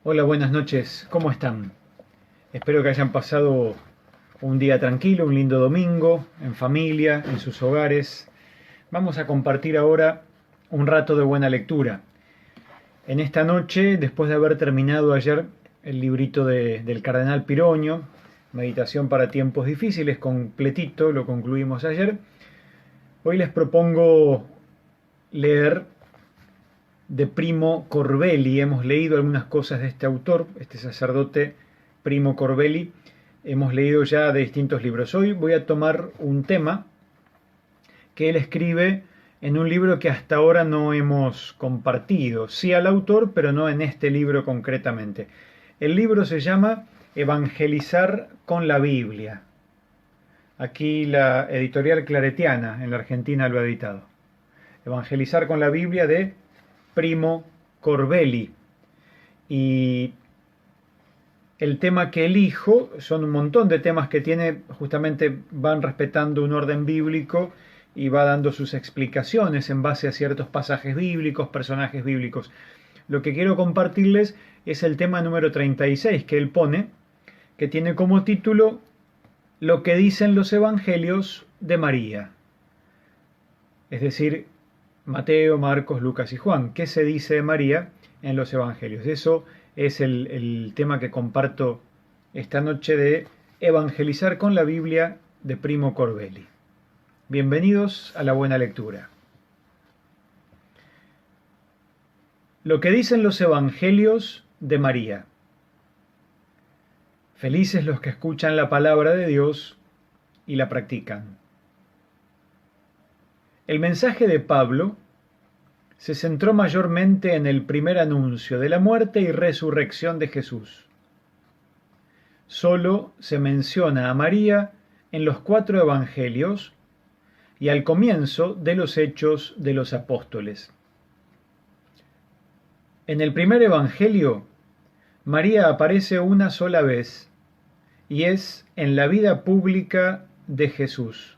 Hola, buenas noches. ¿Cómo están? Espero que hayan pasado un día tranquilo, un lindo domingo, en familia, en sus hogares. Vamos a compartir ahora un rato de buena lectura. En esta noche, después de haber terminado ayer el librito del Cardenal Piroño, Meditación para tiempos difíciles, completito, lo concluimos ayer. Hoy les propongo leer de Primo Corbelli. Hemos leído algunas cosas de este autor, este sacerdote Primo Corbelli. Hemos leído ya de distintos libros. Hoy voy a tomar un tema que él escribe en un libro que hasta ahora no hemos compartido. Sí al autor, pero no en este libro concretamente. El libro se llama Evangelizar con la Biblia. Aquí la editorial Claretiana en la Argentina lo ha editado. Evangelizar con la Biblia de Primo Corbelli. Y el tema que elijo son un montón de temas que tiene, justamente van respetando un orden bíblico y va dando sus explicaciones en base a ciertos pasajes bíblicos, personajes bíblicos. Lo que quiero compartirles es el tema número 36 que él pone, que tiene como título Lo que dicen los evangelios de María. Es decir, Mateo, Marcos, Lucas y Juan. ¿Qué se dice de María en los evangelios? Eso es el tema que comparto esta noche de Evangelizar con la Biblia de Primo Corbelli. Bienvenidos a la buena lectura. Lo que dicen los evangelios de María. Felices los que escuchan la palabra de Dios y la practican. El mensaje de Pablo se centró mayormente en el primer anuncio de la muerte y resurrección de Jesús. Solo se menciona a María en los 4 evangelios y al comienzo de los Hechos de los Apóstoles. En el primer evangelio, María aparece una sola vez y es en la vida pública de Jesús.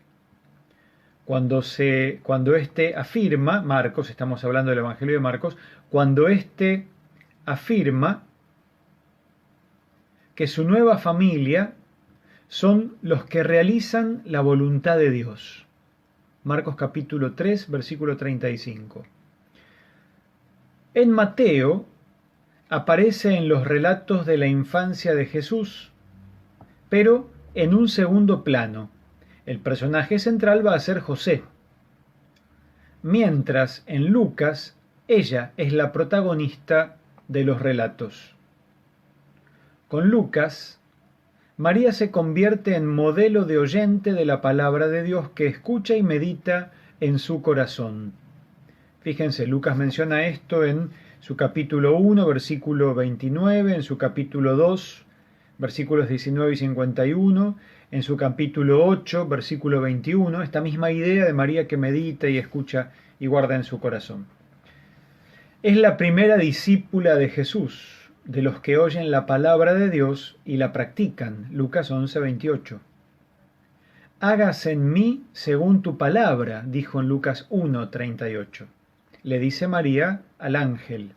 Cuando éste afirma, Marcos, estamos hablando del Evangelio de Marcos, cuando éste afirma que su nueva familia son los que realizan la voluntad de Dios. Marcos capítulo 3, versículo 35. En Mateo aparece en los relatos de la infancia de Jesús, pero en un segundo plano. El personaje central va a ser José, mientras en Lucas ella es la protagonista de los relatos. Con Lucas, María se convierte en modelo de oyente de la palabra de Dios que escucha y medita en su corazón. Fíjense, Lucas menciona esto en su capítulo 1, versículo 29, en su capítulo 2, versículos 19 y 51, en su capítulo 8, versículo 21, esta misma idea de María que medita y escucha y guarda en su corazón. Es la primera discípula de Jesús, de los que oyen la palabra de Dios y la practican. Lucas 11, 28. Hágase en mí según tu palabra, dijo en Lucas 1, 38. Le dice María al ángel.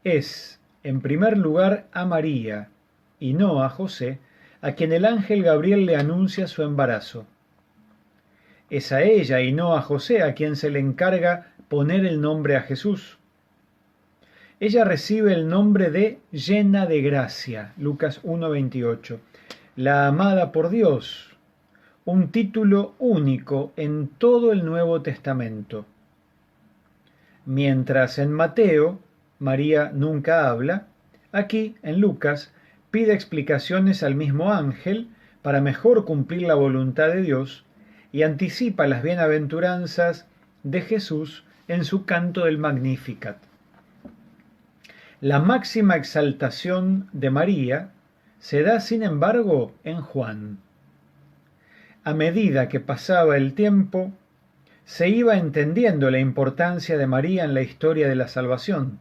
Es, en primer lugar, a María, y no a José, a quien el ángel Gabriel le anuncia su embarazo. Es a ella y no a José a quien se le encarga poner el nombre a Jesús. Ella recibe el nombre de llena de gracia, Lucas 1:28, la amada por Dios, un título único en todo el Nuevo Testamento. Mientras en Mateo, María nunca habla, aquí en Lucas pide explicaciones al mismo ángel para mejor cumplir la voluntad de Dios y anticipa las bienaventuranzas de Jesús en su canto del Magnificat. La máxima exaltación de María se da, sin embargo, en Juan. A medida que pasaba el tiempo, se iba entendiendo la importancia de María en la historia de la salvación.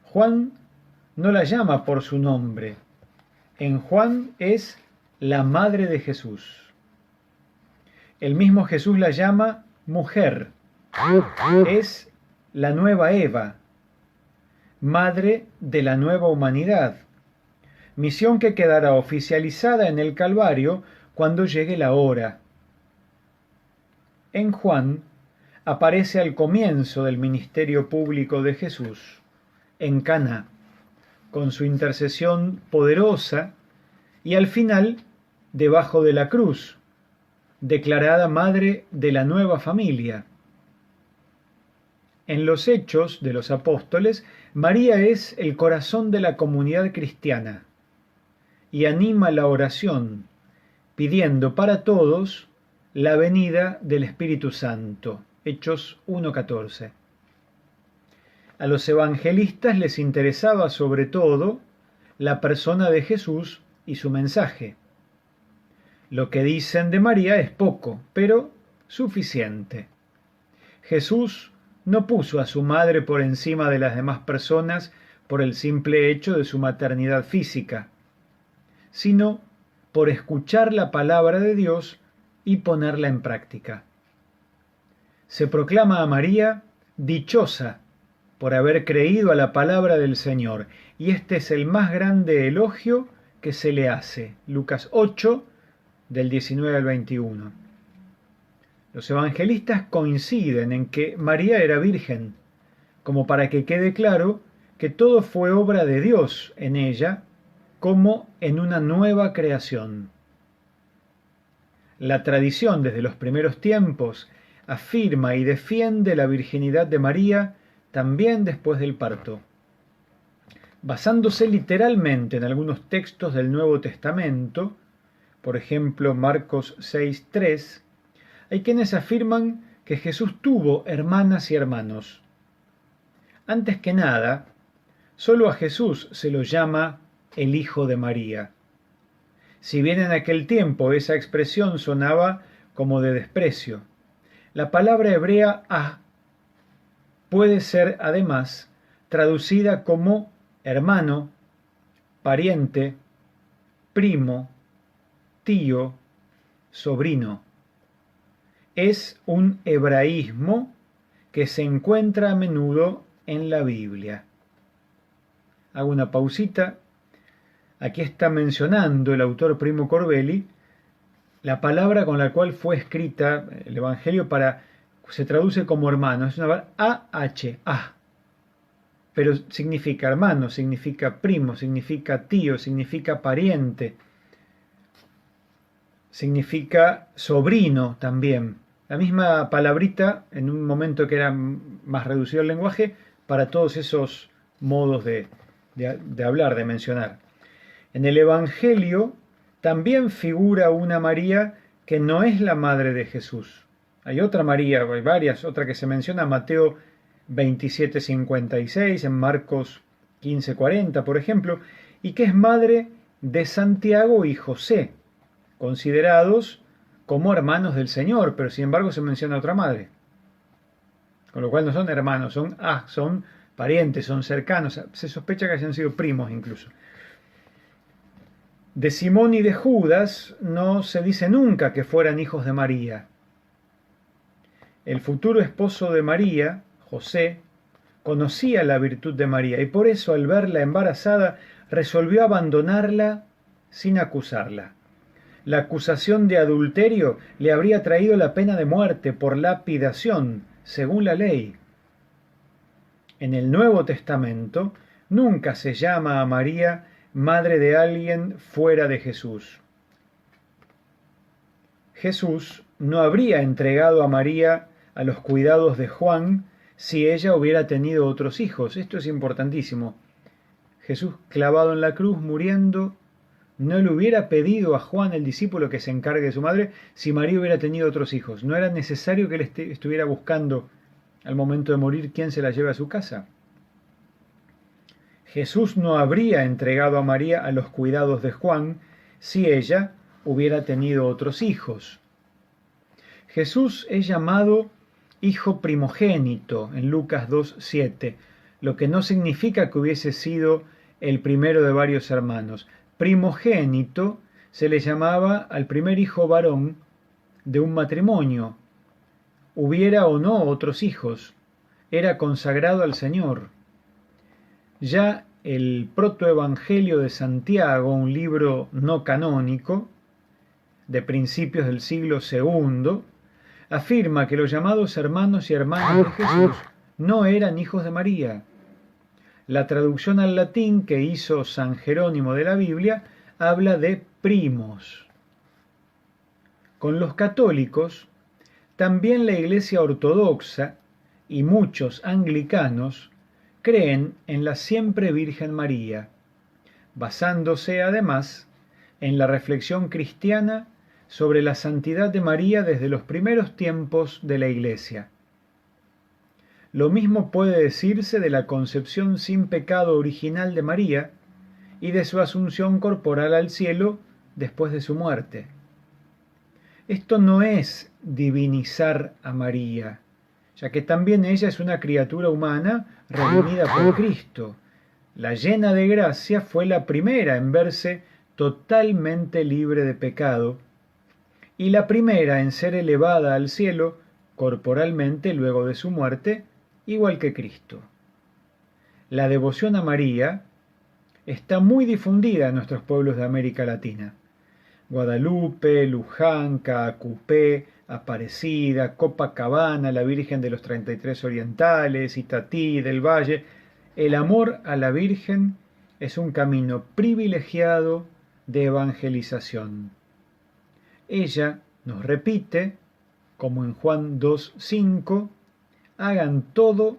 Juan no la llama por su nombre. En Juan es la madre de Jesús. El mismo Jesús la llama mujer. Es la nueva Eva. madre de la nueva humanidad, misión que quedará oficializada en el Calvario cuando llegue la hora. En Juan aparece al comienzo del ministerio público de Jesús, en Caná, con su intercesión poderosa, y al final, debajo de la cruz, declarada madre de la nueva familia. En los Hechos de los Apóstoles, María es el corazón de la comunidad cristiana y anima la oración, pidiendo para todos la venida del Espíritu Santo. Hechos 1:14. A los evangelistas les interesaba sobre todo la persona de Jesús y su mensaje. Lo que dicen de María es poco, pero suficiente. Jesús no puso a su madre por encima de las demás personas por el simple hecho de su maternidad física, sino por escuchar la palabra de Dios y ponerla en práctica. Se proclama a María dichosa por haber creído a la palabra del Señor, y este es el más grande elogio que se le hace. Lucas 8, del 19 al 21. Los evangelistas coinciden en que María era virgen, como para que quede claro que todo fue obra de Dios en ella, como en una nueva creación. La tradición desde los primeros tiempos afirma y defiende la virginidad de María también después del parto. Basándose literalmente en algunos textos del Nuevo Testamento, por ejemplo Marcos 6:3, hay quienes afirman que Jesús tuvo hermanas y hermanos. Antes que nada, solo a Jesús se lo llama el Hijo de María. Si bien en aquel tiempo esa expresión sonaba como de desprecio, la palabra hebrea ah puede ser además traducida como hermano, pariente, primo, tío, sobrino. Es un hebraísmo que se encuentra a menudo en la Biblia. Hago una pausita. Aquí está mencionando el autor Primo Corbelli la palabra con la cual fue escrita el Evangelio se traduce como hermano. Es una palabra A-H, A. Pero significa hermano, significa primo, significa tío, significa pariente, significa sobrino también. La misma palabrita, en un momento que era más reducido el lenguaje, para todos esos modos de hablar, de mencionar. En el Evangelio también figura una María que no es la madre de Jesús. Hay otra María, hay varias, otra que se menciona en Mateo 27:56, en Marcos 15:40, por ejemplo, y que es madre de Santiago y José, considerados como hermanos del Señor, pero sin embargo se menciona otra madre. Con lo cual no son hermanos, son parientes, son cercanos, se sospecha que hayan sido primos incluso. De Simón y de Judas no se dice nunca que fueran hijos de María. El futuro esposo de María, José, conocía la virtud de María y por eso al verla embarazada resolvió abandonarla sin acusarla. La acusación de adulterio le habría traído la pena de muerte por lapidación, según la ley. En el Nuevo Testamento nunca se llama a María madre de alguien fuera de Jesús. Jesús no habría entregado a María a los cuidados de Juan si ella hubiera tenido otros hijos. Esto es importantísimo. Jesús clavado en la cruz, muriendo, no le hubiera pedido a Juan, el discípulo, que se encargue de su madre si María hubiera tenido otros hijos. No era necesario que él estuviera buscando al momento de morir quién se la lleve a su casa. Jesús no habría entregado a María a los cuidados de Juan si ella hubiera tenido otros hijos. Jesús es llamado hijo primogénito en Lucas 2:7, lo que no significa que hubiese sido el primero de varios hermanos. Primogénito se le llamaba al primer hijo varón de un matrimonio. Hubiera o no otros hijos, era consagrado al Señor. Ya el Protoevangelio de Santiago, un libro no canónico de principios del siglo II, afirma que los llamados hermanos y hermanas de Jesús no eran hijos de María. La traducción al latín que hizo San Jerónimo de la Biblia habla de primos. Con los católicos, también la Iglesia Ortodoxa y muchos anglicanos creen en la siempre Virgen María, basándose además en la reflexión cristiana sobre la santidad de María desde los primeros tiempos de la Iglesia. Lo mismo puede decirse de la concepción sin pecado original de María y de su asunción corporal al cielo después de su muerte. Esto no es divinizar a María, ya que también ella es una criatura humana redimida por Cristo. La llena de gracia fue la primera en verse totalmente libre de pecado y la primera en ser elevada al cielo corporalmente luego de su muerte, igual que Cristo. La devoción a María está muy difundida en nuestros pueblos de América Latina. Guadalupe, Luján, Caacupé, Aparecida, Copacabana, la Virgen de los 33 Orientales, Itatí, del Valle. El amor a la Virgen es un camino privilegiado de evangelización. Ella nos repite, como en Juan 2:5, hagan todo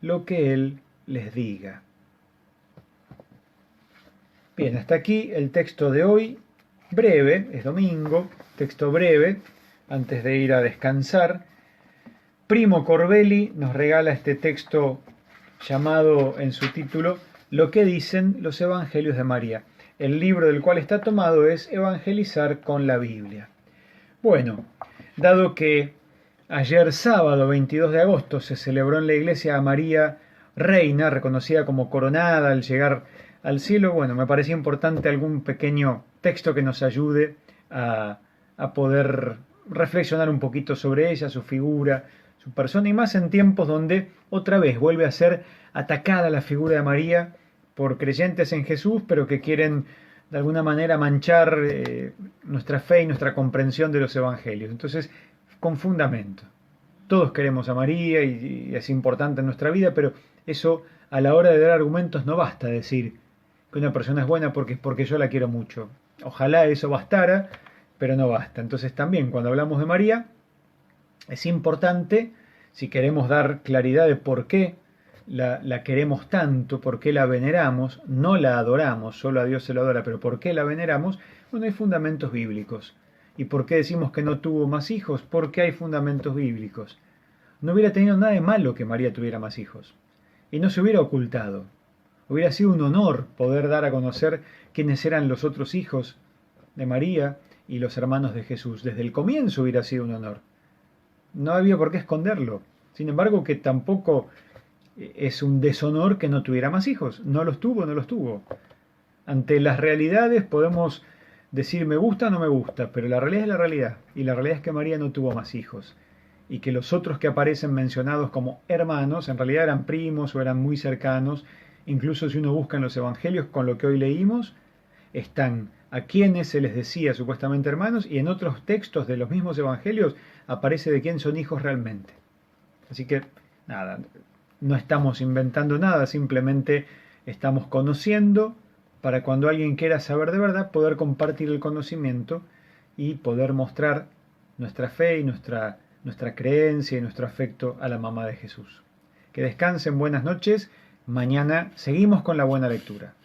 lo que Él les diga. Bien, hasta aquí el texto de hoy. Breve, es domingo, texto breve, antes de ir a descansar. Primo Corbelli nos regala este texto llamado en su título Lo que dicen los Evangelios de María. El libro del cual está tomado es Evangelizar con la Biblia. Bueno, dado que ayer sábado 22 de agosto se celebró en la iglesia a María Reina, reconocida como coronada al llegar al cielo, bueno, me parecía importante algún pequeño texto que nos ayude a poder reflexionar un poquito sobre ella, su figura, su persona, y más en tiempos donde otra vez vuelve a ser atacada la figura de María por creyentes en Jesús, pero que quieren de alguna manera manchar nuestra fe y nuestra comprensión de los evangelios. Entonces, con fundamento. Todos queremos a María y es importante en nuestra vida, pero eso a la hora de dar argumentos no basta decir que una persona es buena porque yo la quiero mucho. Ojalá eso bastara, pero no basta. Entonces también cuando hablamos de María es importante, si queremos dar claridad de por qué la queremos tanto, por qué la veneramos, no la adoramos, solo a Dios se la adora, pero por qué la veneramos, bueno, hay fundamentos bíblicos. ¿Y por qué decimos que no tuvo más hijos? Porque hay fundamentos bíblicos. No hubiera tenido nada de malo que María tuviera más hijos. Y no se hubiera ocultado. Hubiera sido un honor poder dar a conocer quiénes eran los otros hijos de María y los hermanos de Jesús. Desde el comienzo hubiera sido un honor. No había por qué esconderlo. Sin embargo, que tampoco es un deshonor que no tuviera más hijos. No los tuvo, no los tuvo. Ante las realidades podemos decir me gusta o no me gusta, pero la realidad es la realidad. Y la realidad es que María no tuvo más hijos. Y que los otros que aparecen mencionados como hermanos, en realidad eran primos o eran muy cercanos. Incluso si uno busca en los evangelios con lo que hoy leímos, están a quienes se les decía supuestamente hermanos, y en otros textos de los mismos evangelios aparece de quién son hijos realmente. Así que, nada, no estamos inventando nada, simplemente estamos conociendo para cuando alguien quiera saber de verdad, poder compartir el conocimiento y poder mostrar nuestra fe y nuestra creencia y nuestro afecto a la mamá de Jesús. Que descansen, buenas noches. Mañana seguimos con la buena lectura.